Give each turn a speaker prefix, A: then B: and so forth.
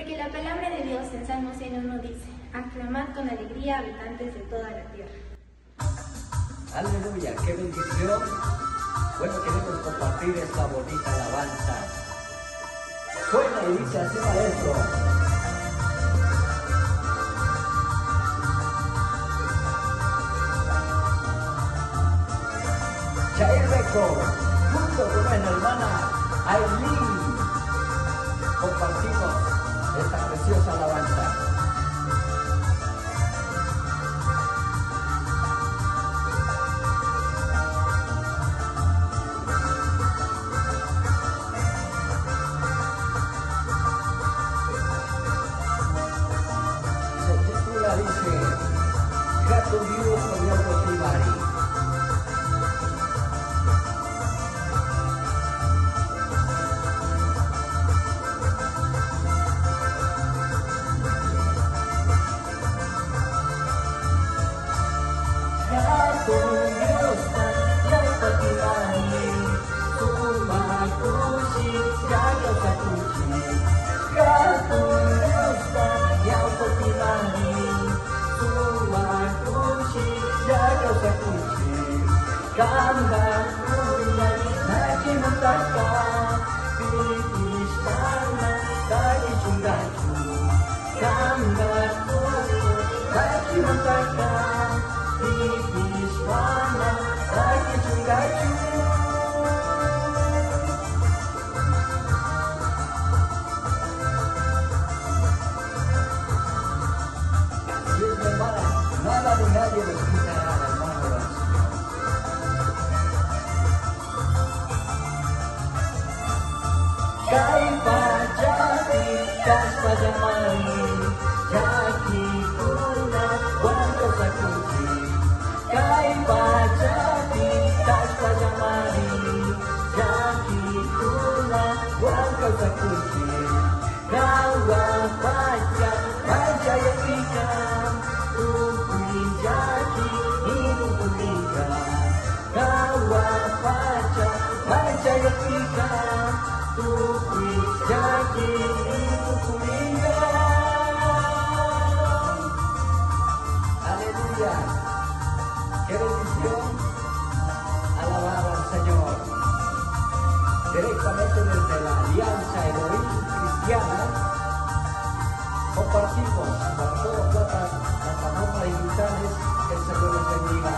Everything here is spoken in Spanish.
A: Porque la palabra de Dios en Salmo 101 dice: aclamad con alegría, habitantes de toda la tierra.
B: Aleluya, qué bendición. Bueno, queremos compartir esta bonita alabanza. Suena y dice así, maestro. Jair Beco, junto con nuestra hermana Aileen, compartimos esta preciosa alabanza. Se titula, dice, Grato Dios por mi autoridad. Nada de nadie les quitará la hermana oración. Kai pajati kaspajamani, jaki kuna wando sakuchi. Kai pajati kaspajamani, jaki kuna wando sakuchi. Kawa paja pajaya tika. Aleluya, qué bendición alabar al Señor. Directamente desde la Alianza Elohim Cristiana compartimos para todas las plataformas digitales. Que el Señor les bendiga.